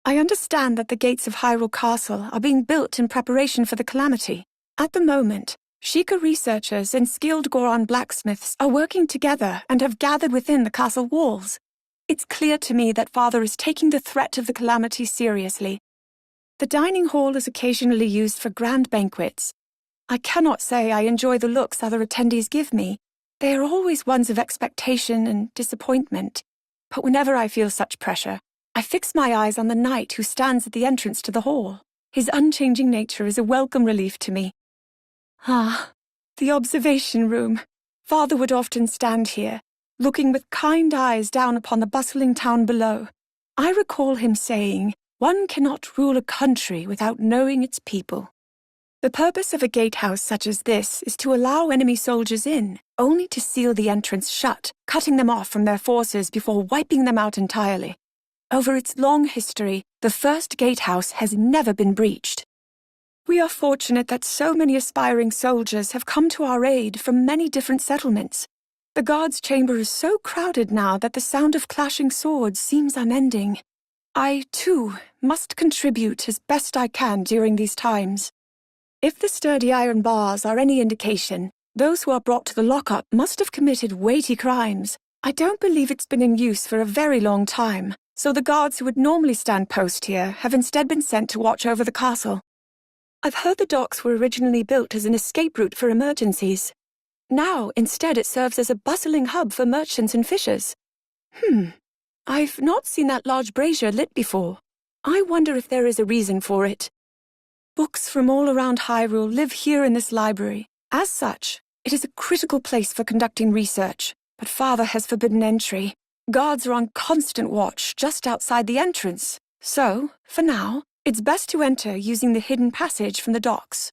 I understand that the gates of Hyrule Castle are being built in preparation for the calamity. At the moment, Sheikah researchers and skilled Goron blacksmiths are working together and have gathered within the castle walls. It's clear to me that Father is taking the threat of the calamity seriously. The dining hall is occasionally used for grand banquets. I cannot say I enjoy the looks other attendees give me. They are always ones of expectation and disappointment. But whenever I feel such pressure, I fix my eyes on the knight who stands at the entrance to the hall. His unchanging nature is a welcome relief to me. Ah, the observation room. Father would often stand here, looking with kind eyes down upon the bustling town below. I recall him saying, "One cannot rule a country without knowing its people." The purpose of a gatehouse such as this is to allow enemy soldiers in, only to seal the entrance shut, cutting them off from their forces before wiping them out entirely. Over its long history, the first gatehouse has never been breached. We are fortunate that so many aspiring soldiers have come to our aid from many different settlements. The guards' chamber is so crowded now that the sound of clashing swords seems unending. I, too, must contribute as best I can during these times. If the sturdy iron bars are any indication, those who are brought to the lockup must have committed weighty crimes. I don't believe it's been in use for a very long time, so the guards who would normally stand post here have instead been sent to watch over the castle. I've heard the docks were originally built as an escape route for emergencies. Now, instead, it serves as a bustling hub for merchants and fishers. I've not seen that large brazier lit before. I wonder if there is a reason for it. Books from all around Hyrule live here in this library. As such, it is a critical place for conducting research, but Father has forbidden entry. Guards are on constant watch just outside the entrance, so, for now, it's best to enter using the hidden passage from the docks.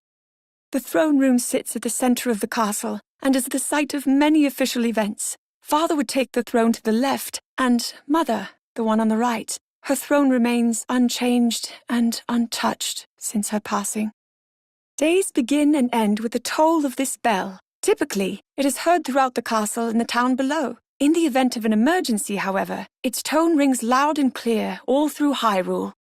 The throne room sits at the center of the castle and is the site of many official events. Father would take the throne to the left, and Mother, the one on the right. Her throne remains unchanged and untouched since her passing. Days begin and end with the toll of this bell. Typically, it is heard throughout the castle and the town below. In the event of an emergency, however, its tone rings loud and clear all through Hyrule.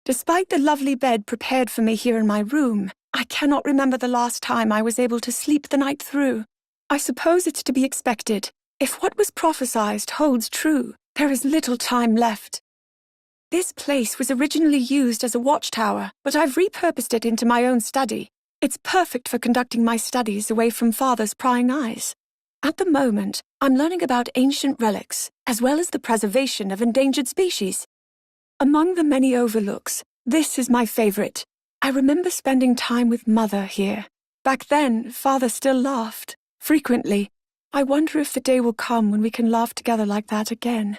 Despite the lovely bed prepared for me here in my room, I cannot remember the last time I was able to sleep the night through. I suppose it's to be expected. If what was prophesied holds true, there is little time left. This place was originally used as a watchtower, but I've repurposed it into my own study. It's perfect for conducting my studies away from Father's prying eyes. At the moment, I'm learning about ancient relics, as well as the preservation of endangered species. Among the many overlooks, this is my favorite. I remember spending time with Mother here. Back then, Father still laughed, frequently. I wonder if the day will come when we can laugh together like that again.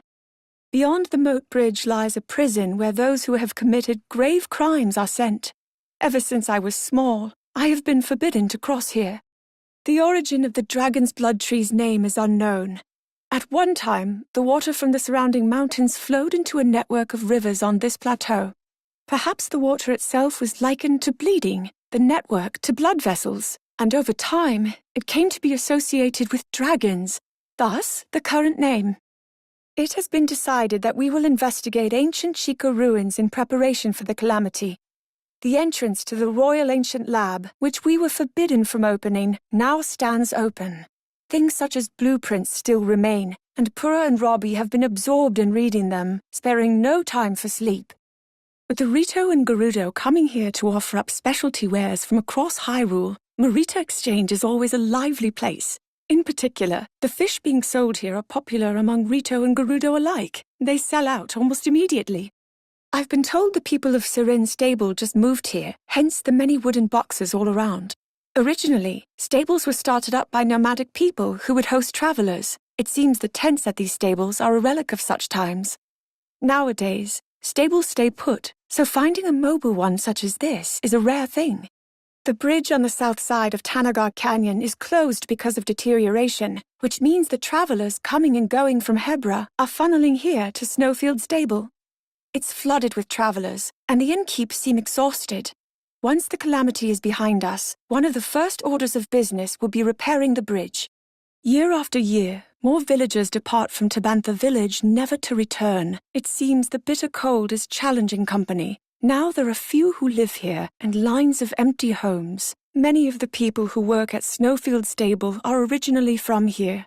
Beyond the moat bridge lies a prison where those who have committed grave crimes are sent. Ever since I was small, I have been forbidden to cross here. The origin of the dragon's blood tree's name is unknown. At one time, the water from the surrounding mountains flowed into a network of rivers on this plateau. Perhaps the water itself was likened to bleeding, the network to blood vessels, and over time, it came to be associated with dragons, thus the current name. It has been decided that we will investigate ancient Sheikah ruins in preparation for the calamity. The entrance to the Royal Ancient Lab, which we were forbidden from opening, now stands open. Things such as blueprints still remain, and Purah and Robbie have been absorbed in reading them, sparing no time for sleep. With the Rito and Gerudo coming here to offer up specialty wares from across Hyrule, Marita Exchange is always a lively place. In particular, the fish being sold here are popular among Rito and Gerudo alike. They sell out almost immediately. I've been told the people of Sirin's stable just moved here, hence the many wooden boxes all around. Originally, stables were started up by nomadic people who would host travelers. It seems the tents at these stables are a relic of such times. Nowadays, stables stay put, so finding a mobile one such as this is a rare thing. The bridge on the south side of Tanagar Canyon is closed because of deterioration, which means the travelers coming and going from Hebra are funneling here to Snowfield Stable. It's flooded with travelers, and the innkeeps seem exhausted. Once the calamity is behind us, one of the first orders of business will be repairing the bridge. Year after year, More villagers depart from Tabantha village, never to return. It seems the bitter cold is challenging company. Now there are few who live here, and lines of empty homes. Many of the people who work at Snowfield Stable are originally from here.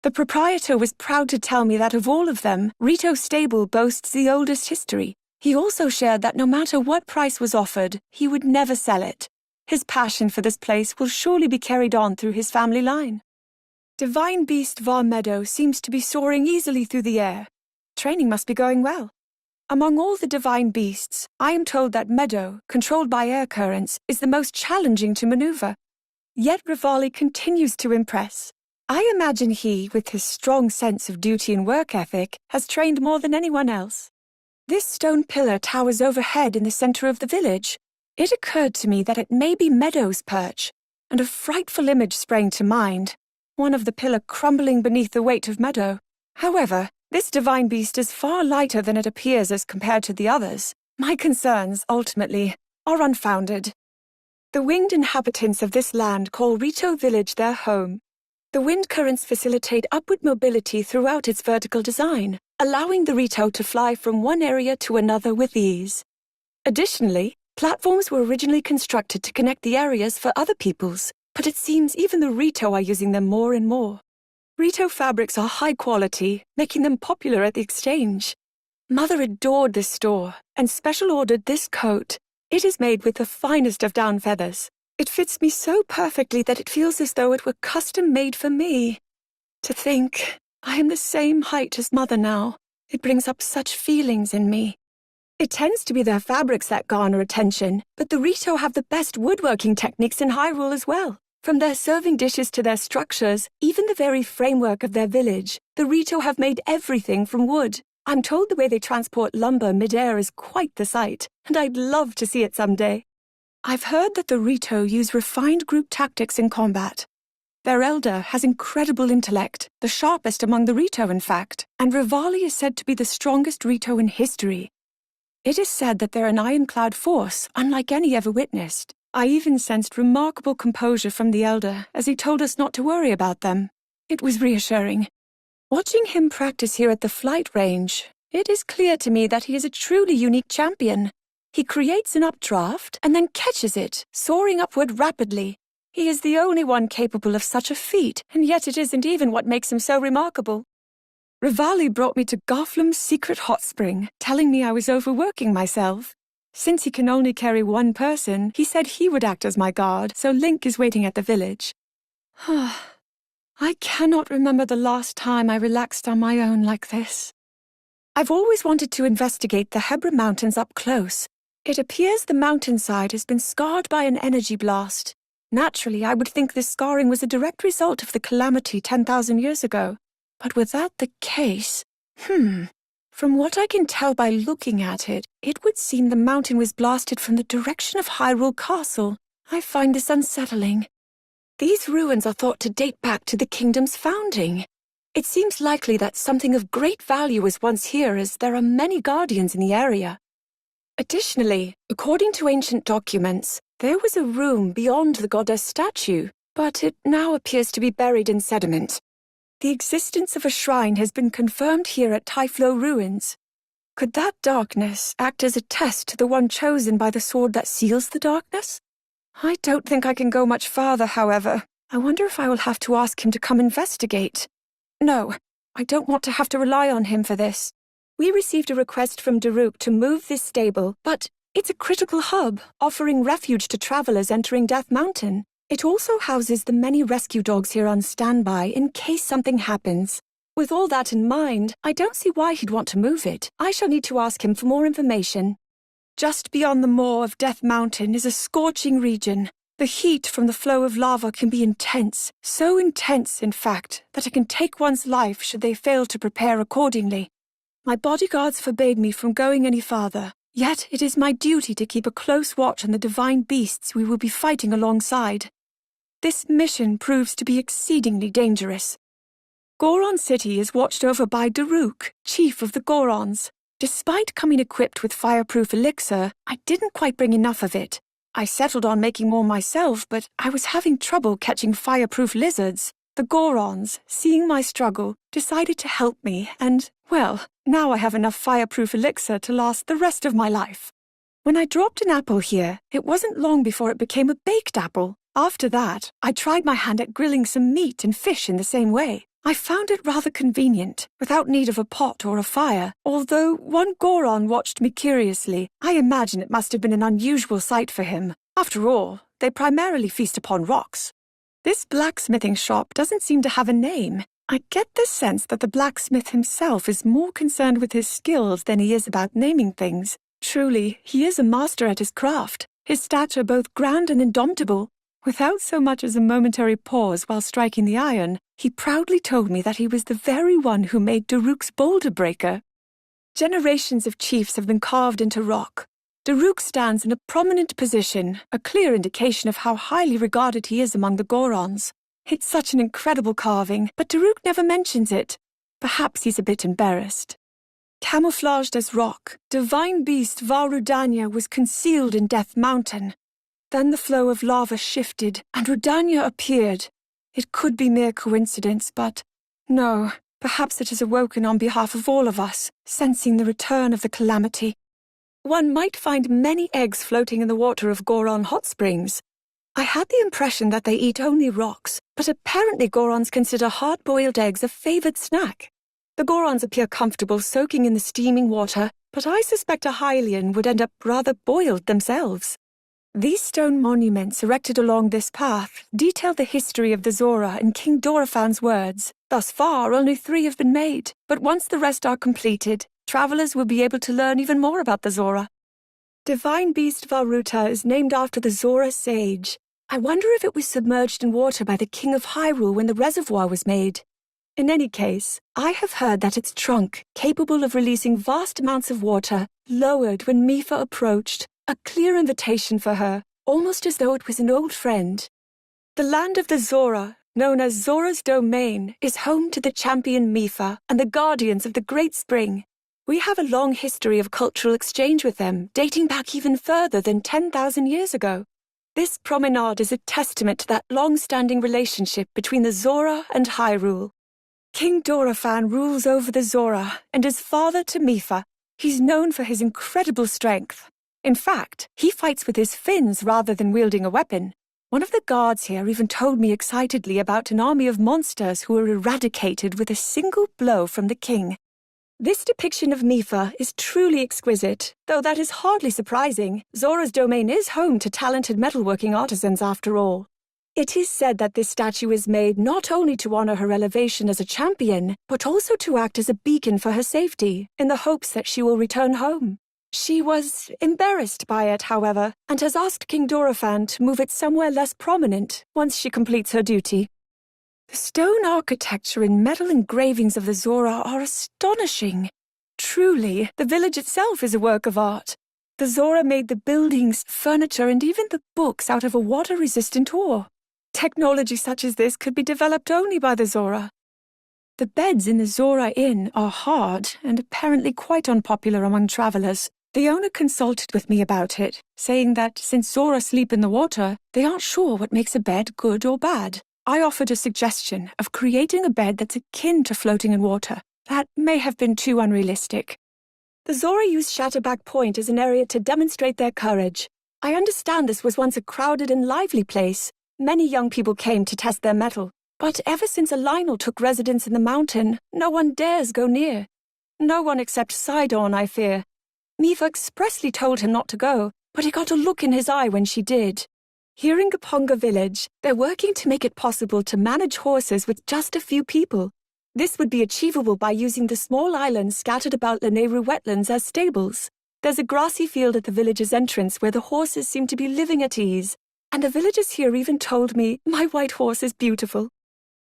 The proprietor was proud to tell me that of all of them, Rito Stable boasts the oldest history. He also shared that no matter what price was offered, he would never sell it. His passion for this place will surely be carried on through his family line. Divine Beast Var Meadow seems to be soaring easily through the air. Training must be going well. Among all the divine beasts, I am told that Meadow, controlled by air currents, is the most challenging to maneuver. Yet Rivali continues to impress. I imagine he, with his strong sense of duty and work ethic, has trained more than anyone else. This stone pillar towers overhead in the center of the village. It occurred to me that it may be Meadow's perch, and a frightful image sprang to mind. One of the pillar crumbling beneath the weight of Meadow. However, this divine beast is far lighter than it appears as compared to the others. My concerns, ultimately, are unfounded. The winged inhabitants of this land call Rito Village their home. The wind currents facilitate upward mobility throughout its vertical design, allowing the Rito to fly from one area to another with ease. Additionally, platforms were originally constructed to connect the areas for other peoples, but it seems even the Rito are using them more and more. Rito fabrics are high quality, making them popular at the exchange. Mother adored this store and special ordered this coat. It is made with the finest of down feathers. It fits me so perfectly that it feels as though it were custom made for me. To think, I am the same height as Mother now. It brings up such feelings in me. It tends to be their fabrics that garner attention, but the Rito have the best woodworking techniques in Hyrule as well. From their serving dishes to their structures, even the very framework of their village, the Rito have made everything from wood. I'm told the way they transport lumber mid-air is quite the sight, and I'd love to see it someday. I've heard that the Rito use refined group tactics in combat. Their elder has incredible intellect, the sharpest among the Rito in fact, and Rivali is said to be the strongest Rito in history. It is said that they're an ironclad force, unlike any ever witnessed. I even sensed remarkable composure from the elder as he told us not to worry about them. It was reassuring. Watching him practice here at the flight range, it is clear to me that he is a truly unique champion. He creates an updraft and then catches it, soaring upward rapidly. He is the only one capable of such a feat, and yet it isn't even what makes him so remarkable. Rivali brought me to Garflam's secret hot spring, telling me I was overworking myself. Since he can only carry one person, he said he would act as my guard, so Link is waiting at the village. I cannot remember the last time I relaxed on my own like this. I've always wanted to investigate the Hebra Mountains up close. It appears the mountainside has been scarred by an energy blast. Naturally, I would think this scarring was a direct result of the calamity 10,000 years ago. But were that the case? From what I can tell by looking at it, it would seem the mountain was blasted from the direction of Hyrule Castle. I find this unsettling. These ruins are thought to date back to the kingdom's founding. It seems likely that something of great value was once here, as there are many guardians in the area. Additionally, according to ancient documents, there was a room beyond the goddess statue, but it now appears to be buried in sediment. The existence of a shrine has been confirmed here at Typhlo Ruins. Could that darkness act as a test to the one chosen by the sword that seals the darkness? I don't think I can go much farther, however. I wonder if I will have to ask him to come investigate. No, I don't want to have to rely on him for this. We received a request from Daruk to move this stable, but it's a critical hub, offering refuge to travelers entering Death Mountain. It also houses the many rescue dogs here on standby in case something happens. With all that in mind, I don't see why he'd want to move it. I shall need to ask him for more information. Just beyond the moor of Death Mountain is a scorching region. The heat from the flow of lava can be intense, so intense, in fact, that it can take one's life should they fail to prepare accordingly. My bodyguards forbade me from going any farther, yet it is my duty to keep a close watch on the divine beasts we will be fighting alongside. This mission proves to be exceedingly dangerous. Goron City is watched over by Daruk, chief of the Gorons. Despite coming equipped with fireproof elixir, I didn't quite bring enough of it. I settled on making more myself, but I was having trouble catching fireproof lizards. The The Gorons, seeing my struggle, decided to help me and, well, now I have enough fireproof elixir to last the rest of my life. When I dropped an apple here, it wasn't long before it became a baked apple. After that, I tried my hand at grilling some meat and fish in the same way. I found it rather convenient, without need of a pot or a fire. Although one Goron watched me curiously, I imagine it must have been an unusual sight for him. After all, they primarily feast upon rocks. This blacksmithing shop doesn't seem to have a name. I get the sense that the blacksmith himself is more concerned with his skills than he is about naming things. Truly, he is a master at his craft, his stature both grand and indomitable. Without so much as a momentary pause while striking the iron, he proudly told me that he was the very one who made Daruk's boulder breaker. Generations of chiefs have been carved into rock. Daruk stands in a prominent position, a clear indication of how highly regarded he is among the Gorons. It's such an incredible carving, but Daruk never mentions it. Perhaps he's a bit embarrassed. Camouflaged as rock, divine beast Varudanya was concealed in Death Mountain. Then the flow of lava shifted, and Rudanya appeared. It could be mere coincidence, but no, perhaps it has awoken on behalf of all of us, sensing the return of the calamity. One might find many eggs floating in the water of Goron hot springs. I had the impression that they eat only rocks, but apparently Gorons consider hard-boiled eggs a favored snack. The Gorons appear comfortable soaking in the steaming water, but I suspect a Hylian would end up rather boiled themselves. These stone monuments erected along this path detail the history of the Zora in King Dorephan's words. Thus far, only 3 have been made, but once the rest are completed, travelers will be able to learn even more about the Zora. Divine Beast Varuta is named after the Zora sage. I wonder if it was submerged in water by the King of Hyrule when the reservoir was made. In any case, I have heard that its trunk, capable of releasing vast amounts of water, lowered when Mipha approached, a clear invitation for her, almost as though it was an old friend. The land of the Zora, known as Zora's Domain, is home to the champion Mipha and the guardians of the Great Spring. We have a long history of cultural exchange with them, dating back even further than 10,000 years ago. This promenade is a testament to that long-standing relationship between the Zora and Hyrule. King Dorephan rules over the Zora and is father to Mipha. He's known for his incredible strength. In fact, he fights with his fins rather than wielding a weapon. One of the guards here even told me excitedly about an army of monsters who were eradicated with a single blow from the king. This depiction of Mipha is truly exquisite, though that is hardly surprising. Zora's Domain is home to talented metalworking artisans after all. It is said that this statue is made not only to honor her elevation as a champion, but also to act as a beacon for her safety, in the hopes that she will return home. She was embarrassed by it, however, and has asked King Dorephan to move it somewhere less prominent once she completes her duty. The stone architecture and metal engravings of the Zora are astonishing. Truly, the village itself is a work of art. The Zora made the buildings, furniture, and even the books out of a water-resistant ore. Technology such as this could be developed only by the Zora. The beds in the Zora Inn are hard and apparently quite unpopular among travelers. The owner consulted with me about it, saying that since Zora sleep in the water, they aren't sure what makes a bed good or bad. I offered a suggestion of creating a bed that's akin to floating in water. That may have been too unrealistic. The Zora used Shatterback Point as an area to demonstrate their courage. I understand this was once a crowded and lively place. Many young people came to test their mettle. But ever since a Lionel took residence in the mountain, no one dares go near. No one except Sidon, I fear. Mipha expressly told him not to go, but he got a look in his eye when she did. Here in Gaponga village, they're working to make it possible to manage horses with just a few people. This would be achievable by using the small islands scattered about Lanayru wetlands as stables. There's a grassy field at the village's entrance where the horses seem to be living at ease, and the villagers here even told me my white horse is beautiful.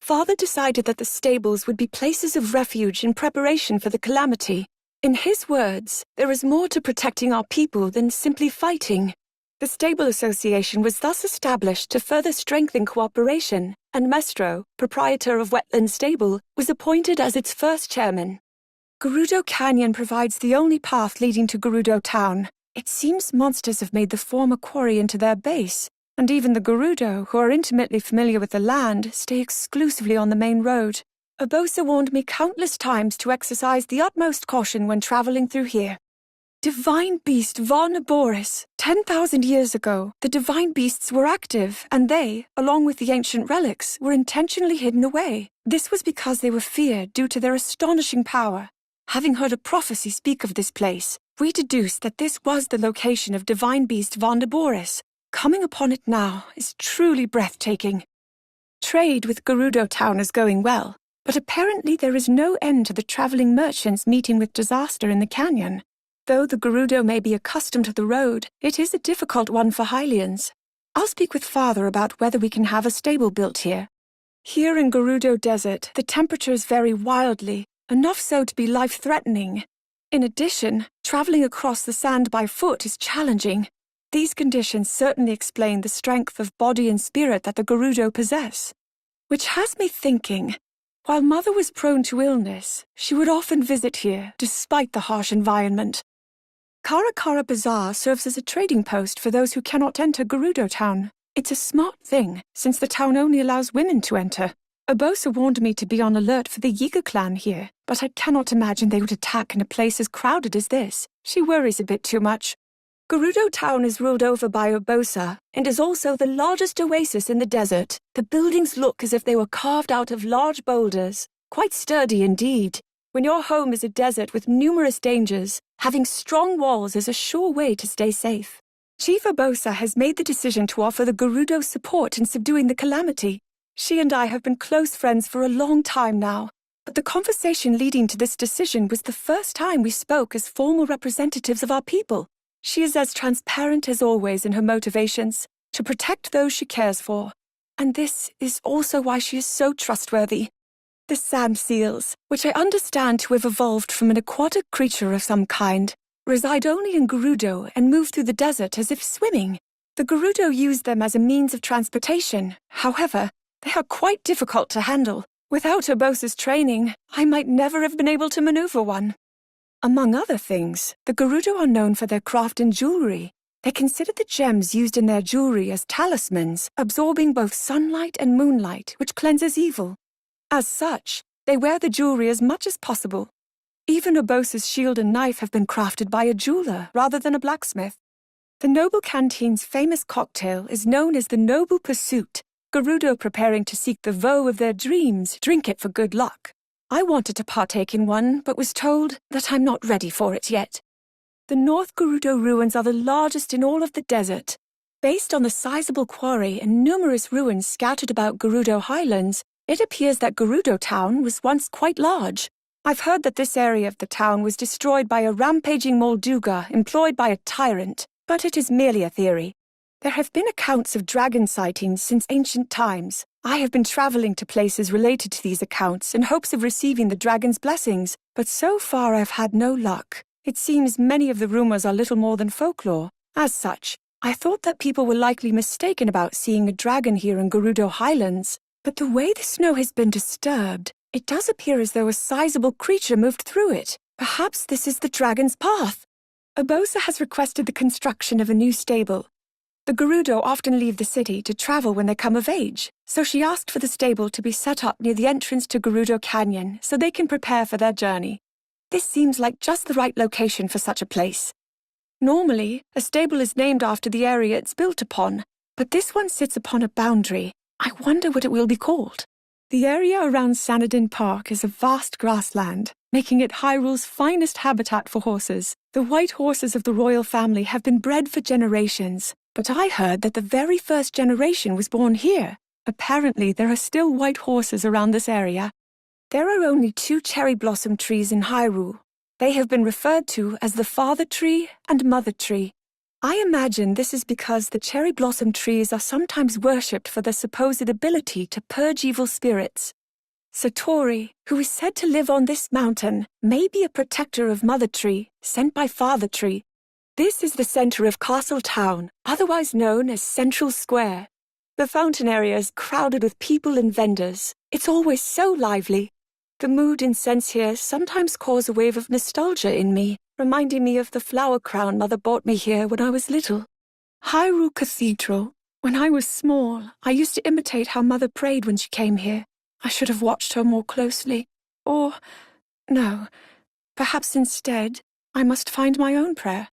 Father decided that the stables would be places of refuge in preparation for the calamity. In his words, there is more to protecting our people than simply fighting. The Stable Association was thus established to further strengthen cooperation, and Mestro, proprietor of Wetland Stable, was appointed as its first chairman. Gerudo Canyon provides the only path leading to Gerudo Town. It seems monsters have made the former quarry into their base, and even the Gerudo, who are intimately familiar with the land, stay exclusively on the main road. Urbosa warned me countless times to exercise the utmost caution when traveling through here. Divine beast Varnaboris. 10,000 years ago, the divine beasts were active, and they, along with the ancient relics, were intentionally hidden away. This was because they were feared due to their astonishing power. Having heard a prophecy speak of this place, we deduced that this was the location of divine beast Varnaboris. Coming upon it now is truly breathtaking. Trade with Gerudo Town is going well, but apparently there is no end to the traveling merchants meeting with disaster in the canyon. Though the Gerudo may be accustomed to the road, it is a difficult one for Hylians. I'll speak with Father about whether we can have a stable built here. Here in Gerudo Desert, the temperatures vary wildly, enough so to be life-threatening. In addition, traveling across the sand by foot is challenging. These conditions certainly explain the strength of body and spirit that the Gerudo possess. Which has me thinking, while Mother was prone to illness, she would often visit here, despite the harsh environment. Karakara Bazaar serves as a trading post for those who cannot enter Gerudo Town. It's a smart thing, since the town only allows women to enter. Urbosa warned me to be on alert for the Yiga clan here, but I cannot imagine they would attack in a place as crowded as this. She worries a bit too much. Gerudo Town is ruled over by Urbosa, and is also the largest oasis in the desert. The buildings look as if they were carved out of large boulders. Quite sturdy indeed. When your home is a desert with numerous dangers, having strong walls is a sure way to stay safe. Chief Urbosa has made the decision to offer the Gerudo support in subduing the calamity. She and I have been close friends for a long time now, but the conversation leading to this decision was the first time we spoke as formal representatives of our people. She is as transparent as always in her motivations, to protect those she cares for. And this is also why she is so trustworthy. The sand seals, which I understand to have evolved from an aquatic creature of some kind, reside only in Gerudo and move through the desert as if swimming. The Gerudo use them as a means of transportation. However, they are quite difficult to handle. Without Urbosa's training, I might never have been able to maneuver one. Among other things, the Gerudo are known for their craft in jewelry. They consider the gems used in their jewelry as talismans, absorbing both sunlight and moonlight, which cleanses evil. As such, they wear the jewelry as much as possible. Even Urbosa's shield and knife have been crafted by a jeweler rather than a blacksmith. The Noble Canteen's famous cocktail is known as the Noble Pursuit. Gerudo preparing to seek the vow of their dreams drink it for good luck. I wanted to partake in one, but was told that I'm not ready for it yet. The North Gerudo ruins are the largest in all of the desert. Based on the sizable quarry and numerous ruins scattered about Gerudo Highlands, it appears that Gerudo Town was once quite large. I've heard that this area of the town was destroyed by a rampaging Molduga employed by a tyrant, but it is merely a theory. There have been accounts of dragon sightings since ancient times. I have been traveling to places related to these accounts in hopes of receiving the dragon's blessings, but so far I've had no luck. It seems many of the rumors are little more than folklore. As such, I thought that people were likely mistaken about seeing a dragon here in Gerudo Highlands. But the way the snow has been disturbed, it does appear as though a sizable creature moved through it. Perhaps this is the dragon's path. Urbosa has requested the construction of a new stable. The Gerudo often leave the city to travel when they come of age, so she asked for the stable to be set up near the entrance to Gerudo Canyon so they can prepare for their journey. This seems like just the right location for such a place. Normally, a stable is named after the area it's built upon, but this one sits upon a boundary. I wonder what it will be called. The area around Sanadin Park is a vast grassland, making it Hyrule's finest habitat for horses. The white horses of the royal family have been bred for generations, but I heard that the very first generation was born here. Apparently, there are still white horses around this area. There are only 2 cherry blossom trees in Hyrule. They have been referred to as the Father Tree and Mother Tree. I imagine this is because the cherry blossom trees are sometimes worshipped for their supposed ability to purge evil spirits. Satori, who is said to live on this mountain, may be a protector of Mother Tree, sent by Father Tree. This is the center of Castle Town, otherwise known as Central Square. The fountain area is crowded with people and vendors. It's always so lively. The mood and scents here sometimes cause a wave of nostalgia in me, reminding me of the flower crown Mother bought me here when I was little. Hyrule Cathedral. When I was small, I used to imitate how Mother prayed when she came here. I should have watched her more closely. Or, no, perhaps instead, I must find my own prayer.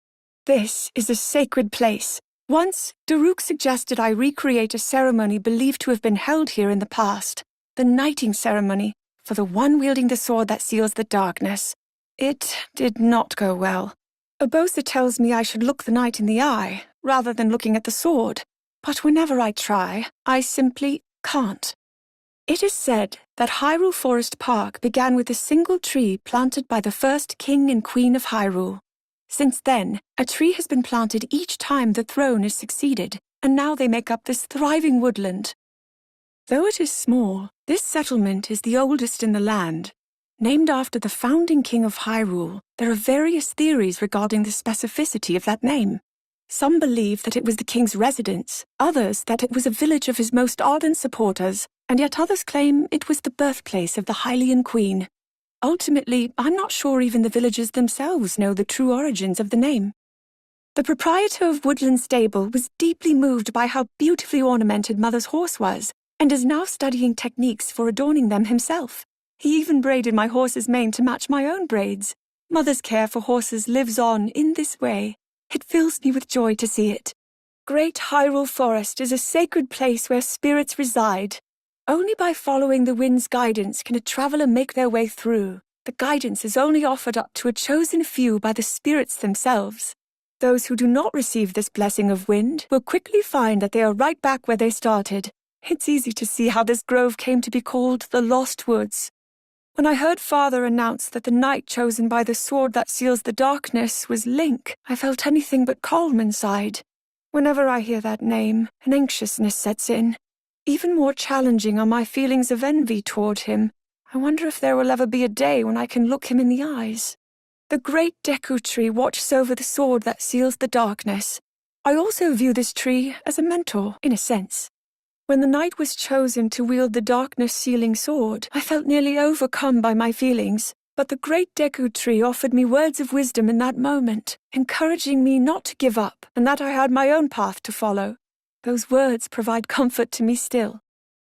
This is a sacred place. Once, Daruk suggested I recreate a ceremony believed to have been held here in the past, the knighting ceremony, for the one wielding the sword that seals the darkness. It did not go well. Abosa tells me I should look the knight in the eye, rather than looking at the sword. But whenever I try, I simply can't. It is said that Hyrule Forest Park began with a single tree planted by the first king and queen of Hyrule. Since then, a tree has been planted each time the throne is succeeded, and now they make up this thriving woodland. Though it is small, this settlement is the oldest in the land. Named after the founding king of Hyrule, there are various theories regarding the specificity of that name. Some believe that it was the king's residence, others that it was a village of his most ardent supporters, and yet others claim it was the birthplace of the Hylian queen. Ultimately, I'm not sure even the villagers themselves know the true origins of the name. The proprietor of Woodland Stable was deeply moved by how beautifully ornamented Mother's horse was, and is now studying techniques for adorning them himself. He even braided my horse's mane to match my own braids. Mother's care for horses lives on in this way. It fills me with joy to see it. Great Hyrule Forest is a sacred place where spirits reside. Only by following the wind's guidance can a traveler make their way through. The guidance is only offered up to a chosen few by the spirits themselves. Those who do not receive this blessing of wind will quickly find that they are right back where they started. It's easy to see how this grove came to be called the Lost Woods. When I heard Father announce that the knight chosen by the sword that seals the darkness was Link, I felt anything but calm inside. Whenever I hear that name, an anxiousness sets in. Even more challenging are my feelings of envy toward him. I wonder if there will ever be a day when I can look him in the eyes. The great Deku tree watches over the sword that seals the darkness. I also view this tree as a mentor, in a sense. When the knight was chosen to wield the darkness-sealing sword, I felt nearly overcome by my feelings. But the great Deku tree offered me words of wisdom in that moment, encouraging me not to give up and that I had my own path to follow. Those words provide comfort to me still.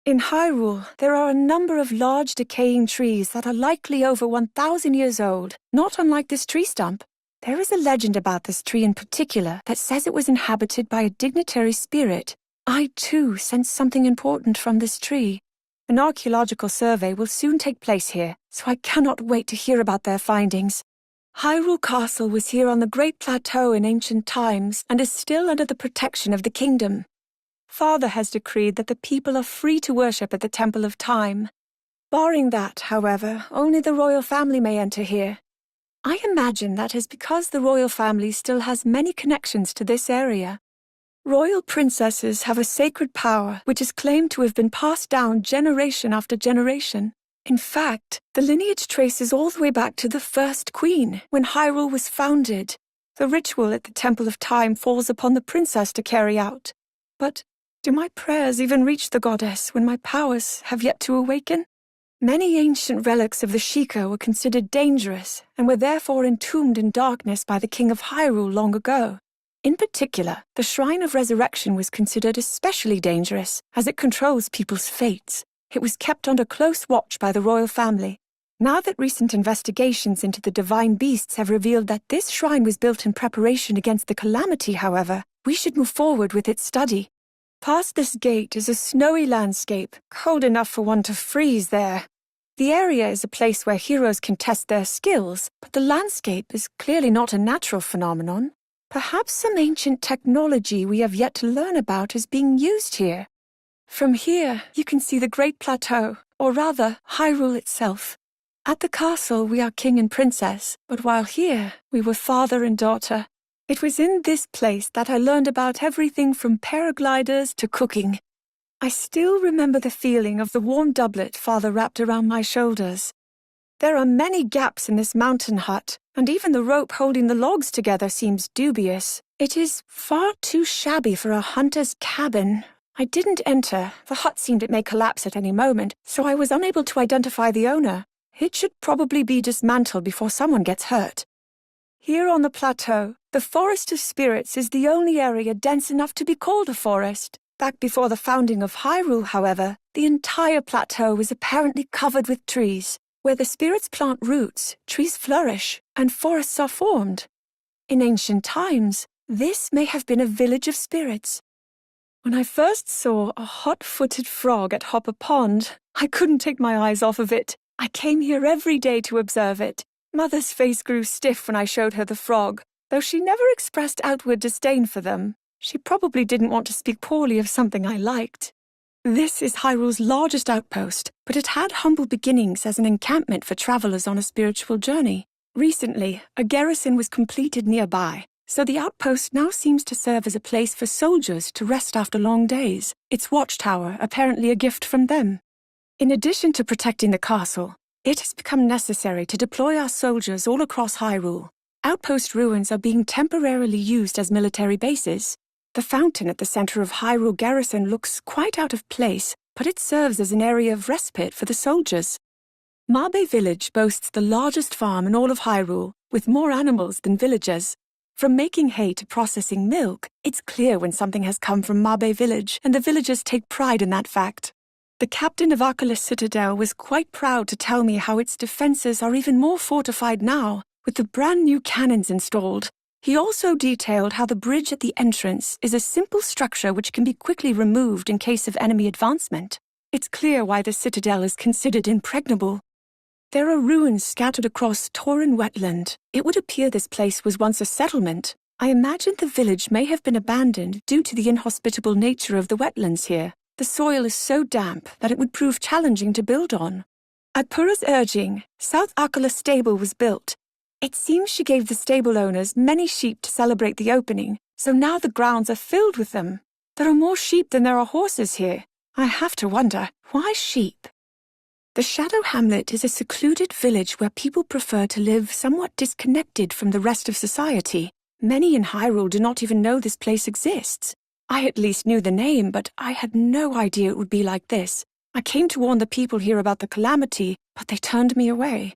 In Hyrule, there are a number of large decaying trees that are likely over 1,000 years old, not unlike this tree stump. There is a legend about this tree in particular that says it was inhabited by a dignitary spirit. I, too, sense something important from this tree. An archaeological survey will soon take place here, so I cannot wait to hear about their findings. Hyrule Castle was here on the Great Plateau in ancient times and is still under the protection of the kingdom. Father has decreed that the people are free to worship at the Temple of Time. Barring that, however, only the royal family may enter here. I imagine that is because the royal family still has many connections to this area. Royal princesses have a sacred power which is claimed to have been passed down generation after generation. In fact, the lineage traces all the way back to the first queen, when Hyrule was founded. The ritual at the Temple of Time falls upon the princess to carry out. But do my prayers even reach the goddess when my powers have yet to awaken? Many ancient relics of the Sheikah were considered dangerous and were therefore entombed in darkness by the king of Hyrule long ago. In particular, the Shrine of Resurrection was considered especially dangerous, as it controls people's fates. It was kept under close watch by the royal family. Now that recent investigations into the divine beasts have revealed that this shrine was built in preparation against the calamity, however, we should move forward with its study. Past this gate is a snowy landscape, cold enough for one to freeze there. The area is a place where heroes can test their skills, but the landscape is clearly not a natural phenomenon. Perhaps some ancient technology we have yet to learn about is being used here. From here, you can see the Great Plateau, or rather, Hyrule itself. At the castle, we are king and princess, but while here, we were father and daughter. It was in this place that I learned about everything from paragliders to cooking. I still remember the feeling of the warm doublet Father wrapped around my shoulders. There are many gaps in this mountain hut, and even the rope holding the logs together seems dubious. It is far too shabby for a hunter's cabin. I didn't enter. The hut seemed it may collapse at any moment, so I was unable to identify the owner. It should probably be dismantled before someone gets hurt. Here on the plateau, the Forest of Spirits is the only area dense enough to be called a forest. Back before the founding of Hyrule, however, the entire plateau is apparently covered with trees. Where the spirits plant roots, trees flourish, and forests are formed. In ancient times, this may have been a village of spirits. When I first saw a hot-footed frog at Hopper Pond, I couldn't take my eyes off of it. I came here every day to observe it. Mother's face grew stiff when I showed her the frog, though she never expressed outward disdain for them. She probably didn't want to speak poorly of something I liked. This is Hyrule's largest outpost, but it had humble beginnings as an encampment for travelers on a spiritual journey. Recently, a garrison was completed nearby, so the outpost now seems to serve as a place for soldiers to rest after long days, its watchtower apparently a gift from them. In addition to protecting the castle, it has become necessary to deploy our soldiers all across Hyrule. Outpost ruins are being temporarily used as military bases. The fountain at the center of Hyrule Garrison looks quite out of place, but it serves as an area of respite for the soldiers. Mabe Village boasts the largest farm in all of Hyrule, with more animals than villagers. From making hay to processing milk, it's clear when something has come from Mabe Village, and the villagers take pride in that fact. The captain of Arcalis Citadel was quite proud to tell me how its defenses are even more fortified now, with the brand new cannons installed. He also detailed how the bridge at the entrance is a simple structure which can be quickly removed in case of enemy advancement. It's clear why the citadel is considered impregnable. There are ruins scattered across Tauren Wetland. It would appear this place was once a settlement. I imagine the village may have been abandoned due to the inhospitable nature of the wetlands here. The soil is so damp that it would prove challenging to build on. At Pura's urging, South Arkala Stable was built. It seems she gave the stable owners many sheep to celebrate the opening, so now the grounds are filled with them. There are more sheep than there are horses here. I have to wonder, why sheep? The Shadow Hamlet is a secluded village where people prefer to live somewhat disconnected from the rest of society. Many in Hyrule do not even know this place exists. I at least knew the name, but I had no idea it would be like this. I came to warn the people here about the calamity, but they turned me away.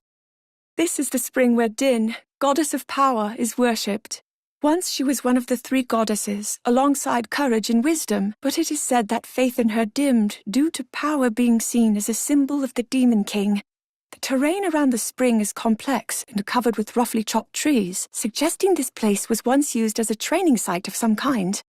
This is the spring where Din, goddess of power, is worshipped. Once she was one of the three goddesses, alongside courage and wisdom, but it is said that faith in her dimmed due to power being seen as a symbol of the Demon King. The terrain around the spring is complex and covered with roughly chopped trees, suggesting this place was once used as a training site of some kind.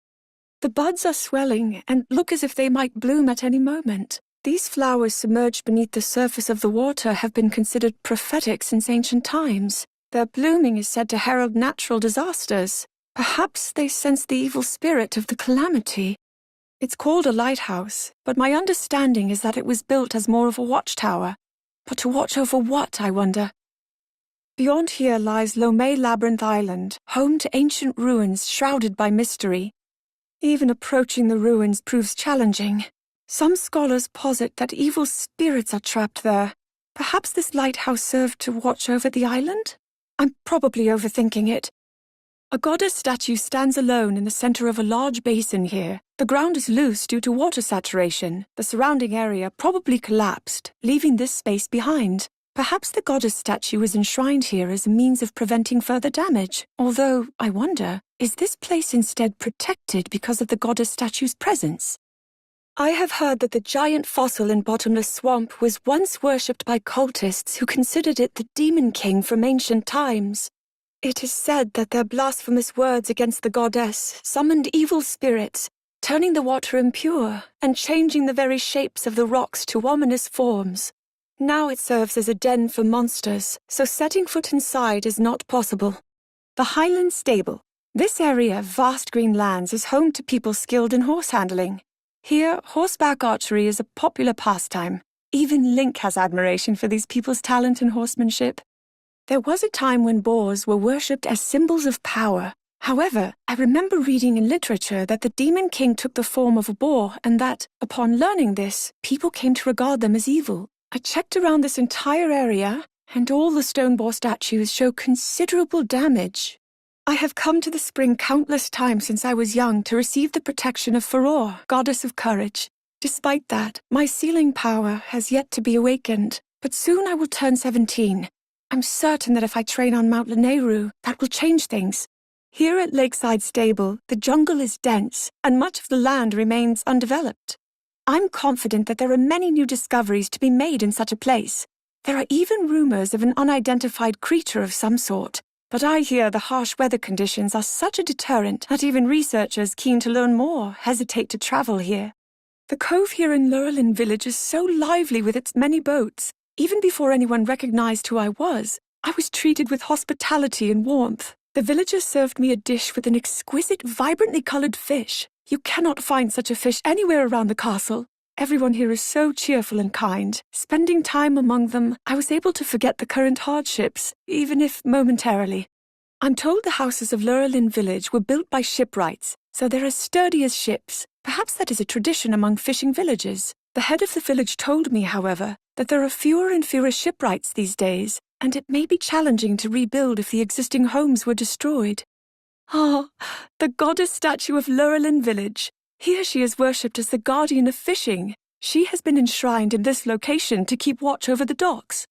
The buds are swelling and look as if they might bloom at any moment. These flowers submerged beneath the surface of the water have been considered prophetic since ancient times. Their blooming is said to herald natural disasters. Perhaps they sense the evil spirit of the calamity. It's called a lighthouse, but my understanding is that it was built as more of a watchtower. But to watch over what, I wonder? Beyond here lies Lomé Labyrinth Island, home to ancient ruins shrouded by mystery. Even approaching the ruins proves challenging. Some scholars posit that evil spirits are trapped there. Perhaps this lighthouse served to watch over the island? I'm probably overthinking it. A goddess statue stands alone in the center of a large basin here. The ground is loose due to water saturation. The surrounding area probably collapsed, leaving this space behind. Perhaps the goddess statue is enshrined here as a means of preventing further damage. Although, I wonder, is this place instead protected because of the goddess statue's presence? I have heard that the giant fossil in Bottomless Swamp was once worshipped by cultists who considered it the Demon King from ancient times. It is said that their blasphemous words against the goddess summoned evil spirits, turning the water impure and changing the very shapes of the rocks to ominous forms. Now it serves as a den for monsters, so setting foot inside is not possible. The Highland Stable. This area of vast green lands is home to people skilled in horse handling. Here, horseback archery is a popular pastime. Even Link has admiration for these people's talent in horsemanship. There was a time when boars were worshipped as symbols of power. However, I remember reading in literature that the Demon King took the form of a boar and that, upon learning this, people came to regard them as evil. I checked around this entire area, and all the stone boar statues show considerable damage. I have come to the spring countless times since I was young to receive the protection of Furore, goddess of courage. Despite that, my sealing power has yet to be awakened, but soon I will turn 17. I'm certain that if I train on Mount Lanayru, that will change things. Here at Lakeside Stable, the jungle is dense, and much of the land remains undeveloped. I'm confident that there are many new discoveries to be made in such a place. There are even rumors of an unidentified creature of some sort, but I hear the harsh weather conditions are such a deterrent that even researchers keen to learn more hesitate to travel here. The cove here in Lurelin village is so lively with its many boats. Even before anyone recognized who I was treated with hospitality and warmth. The villagers served me a dish with an exquisite, vibrantly colored fish. You cannot find such a fish anywhere around the castle. Everyone here is so cheerful and kind. Spending time among them, I was able to forget the current hardships, even if momentarily. I'm told the houses of Lurelin village were built by shipwrights, so they're as sturdy as ships. Perhaps that is a tradition among fishing villages. The head of the village told me, however, that there are fewer and fewer shipwrights these days, and it may be challenging to rebuild if the existing homes were destroyed. Ah, the goddess statue of Lurelin village. Here she is worshipped as the guardian of fishing. She has been enshrined in this location to keep watch over the docks.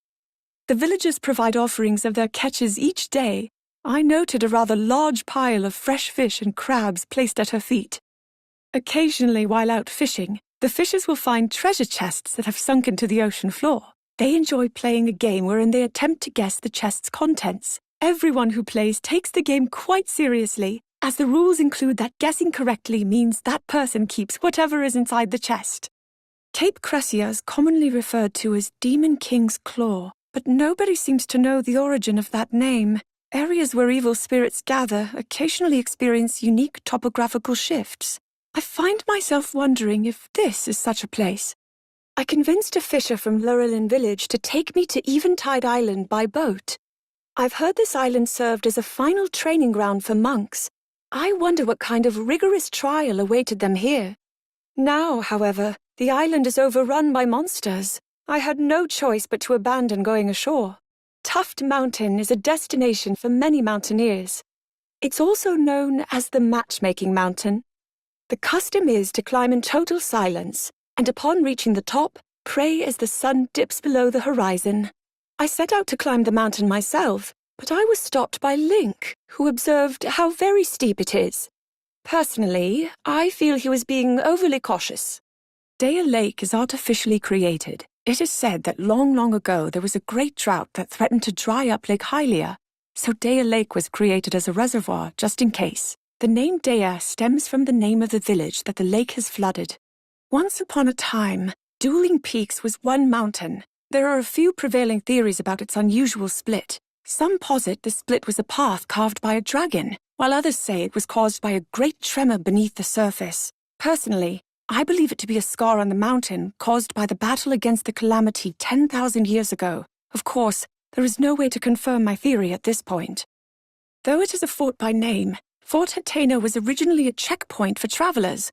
The villagers provide offerings of their catches each day. I noted a rather large pile of fresh fish and crabs placed at her feet. Occasionally, while out fishing, the fishers will find treasure chests that have sunk into the ocean floor. They enjoy playing a game wherein they attempt to guess the chest's contents. Everyone who plays takes the game quite seriously, as the rules include that guessing correctly means that person keeps whatever is inside the chest. Cape Cressia is commonly referred to as Demon King's Claw, but nobody seems to know the origin of that name. Areas where evil spirits gather occasionally experience unique topographical shifts. I find myself wondering if this is such a place. I convinced a fisher from Lurelin village to take me to Eventide Island by boat. I've heard this island served as a final training ground for monks. I wonder what kind of rigorous trial awaited them here. Now, however, the island is overrun by monsters. I had no choice but to abandon going ashore. Tuft Mountain is a destination for many mountaineers. It's also known as the Matchmaking Mountain. The custom is to climb in total silence, and upon reaching the top, pray as the sun dips below the horizon. I set out to climb the mountain myself, but I was stopped by Link, who observed how very steep it is. Personally, I feel he was being overly cautious. Dea Lake is artificially created. It is said that long ago there was a great drought that threatened to dry up Lake Hylia, so Dea Lake was created as a reservoir just in case. The name Dea stems from the name of the village that the lake has flooded. Once upon a time, Dueling Peaks was one mountain. There are a few prevailing theories about its unusual split. Some posit the split was a path carved by a dragon, while others say it was caused by a great tremor beneath the surface. Personally, I believe it to be a scar on the mountain caused by the battle against the calamity 10,000 years ago. Of course, there is no way to confirm my theory at this point. Though it is a fort by name, Fort Hateno was originally a checkpoint for travelers.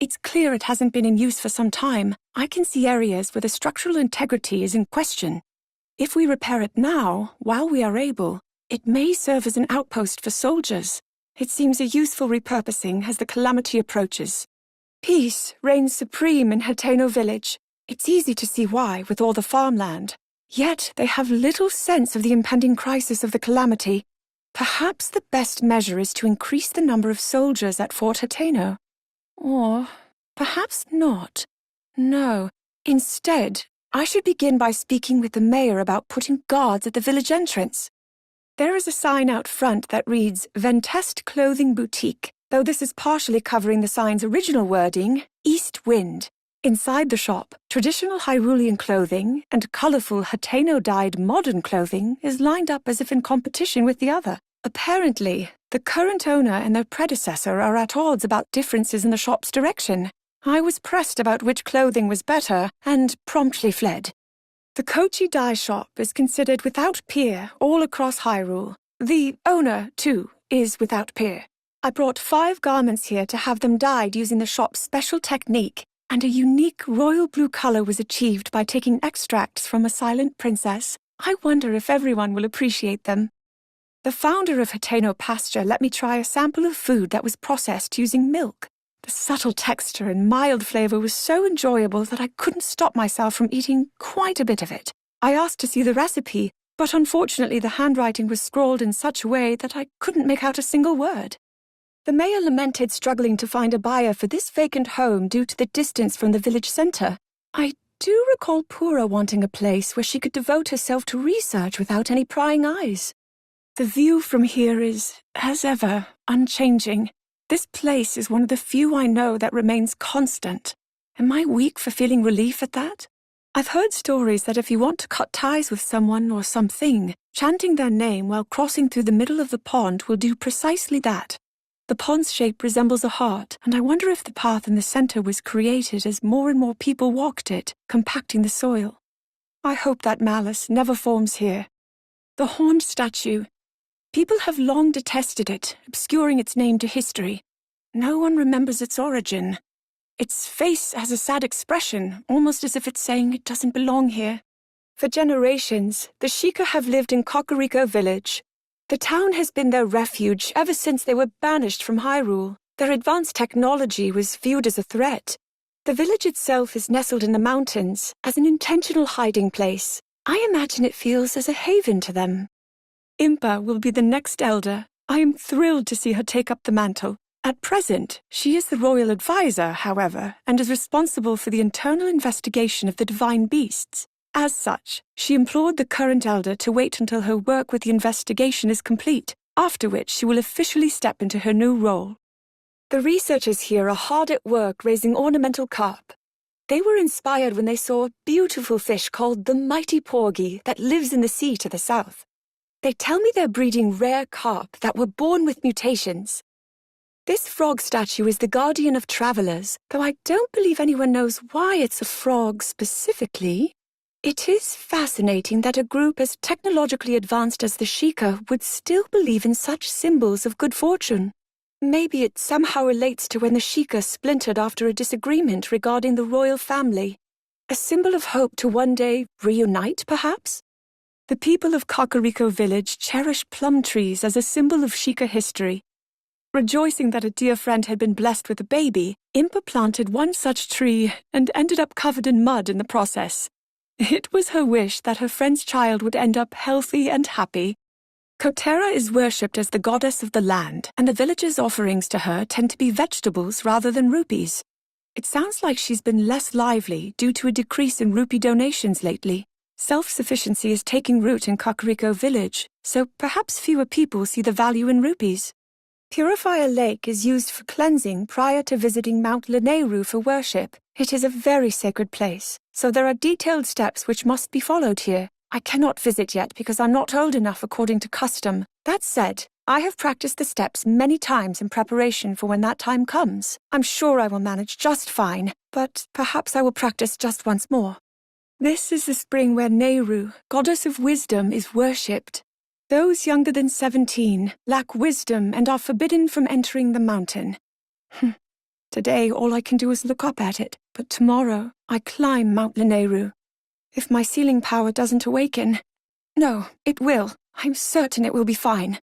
It's clear it hasn't been in use for some time. I can see areas where the structural integrity is in question. If we repair it now, while we are able, it may serve as an outpost for soldiers. It seems a useful repurposing as the calamity approaches. Peace reigns supreme in Hateno village. It's easy to see why, with all the farmland. Yet they have little sense of the impending crisis of the calamity. Perhaps the best measure is to increase the number of soldiers at Fort Hateno. Or perhaps not. No. Instead, I should begin by speaking with the mayor about putting guards at the village entrance. There is a sign out front that reads Ventest Clothing Boutique, though this is partially covering the sign's original wording, East Wind. Inside the shop, traditional Hyrulean clothing and colorful Hateno-dyed modern clothing is lined up as if in competition with the other. Apparently, the current owner and their predecessor are at odds about differences in the shop's direction. I was pressed about which clothing was better and promptly fled. The Kochi dye shop is considered without peer all across Hyrule. The owner, too, is without peer. I brought 5 garments here to have them dyed using the shop's special technique, and a unique royal blue color was achieved by taking extracts from a silent princess. I wonder if everyone will appreciate them. The founder of Hateno Pasture let me try a sample of food that was processed using milk. The subtle texture and mild flavor was so enjoyable that I couldn't stop myself from eating quite a bit of it. I asked to see the recipe, but unfortunately the handwriting was scrawled in such a way that I couldn't make out a single word. The mayor lamented struggling to find a buyer for this vacant home due to the distance from the village centre. I do recall Pura wanting a place where she could devote herself to research without any prying eyes. The view from here is, as ever, unchanging. This place is one of the few I know that remains constant. Am I weak for feeling relief at that? I've heard stories that if you want to cut ties with someone or something, chanting their name while crossing through the middle of the pond will do precisely that. The pond's shape resembles a heart, and I wonder if the path in the center was created as more and more people walked it, compacting the soil. I hope that malice never forms here. The horned statue. People have long detested it, obscuring its name to history. No one remembers its origin. Its face has a sad expression, almost as if it's saying it doesn't belong here. For generations, the Sheikah have lived in Kakariko village. The town has been their refuge ever since they were banished from Hyrule. Their advanced technology was viewed as a threat. The village itself is nestled in the mountains, as an intentional hiding place. I imagine it feels as a haven to them. Impa will be the next elder. I am thrilled to see her take up the mantle. At present, she is the royal advisor, however, and is responsible for the internal investigation of the divine beasts. As such, she implored the current elder to wait until her work with the investigation is complete, after which she will officially step into her new role. The researchers here are hard at work raising ornamental carp. They were inspired when they saw a beautiful fish called the mighty porgy that lives in the sea to the south. They tell me they're breeding rare carp that were born with mutations. This frog statue is the guardian of travelers, though I don't believe anyone knows why it's a frog specifically. It is fascinating that a group as technologically advanced as the Sheikah would still believe in such symbols of good fortune. Maybe it somehow relates to when the Sheikah splintered after a disagreement regarding the royal family. A symbol of hope to one day reunite, perhaps? The people of Kakariko village cherish plum trees as a symbol of Sheikah history. Rejoicing that a dear friend had been blessed with a baby, Impa planted one such tree and ended up covered in mud in the process. It was her wish that her friend's child would end up healthy and happy. Kotera is worshipped as the goddess of the land, and the villagers' offerings to her tend to be vegetables rather than rupees. It sounds like she's been less lively due to a decrease in rupee donations lately. Self-sufficiency is taking root in Kakariko village, so perhaps fewer people see the value in rupees. Purifier Lake is used for cleansing prior to visiting Mount Lanayru for worship. It is a very sacred place, so there are detailed steps which must be followed here. I cannot visit yet because I'm not old enough according to custom. That said, I have practiced the steps many times in preparation for when that time comes. I'm sure I will manage just fine, but perhaps I will practice just once more. This is the spring where Nehru, goddess of wisdom, is worshipped. Those younger than 17 lack wisdom and are forbidden from entering the mountain. Today, all I can do is look up at it, but tomorrow, I climb Mount Lanayru. If my sealing power doesn't awaken... No, it will. I'm certain it will be fine.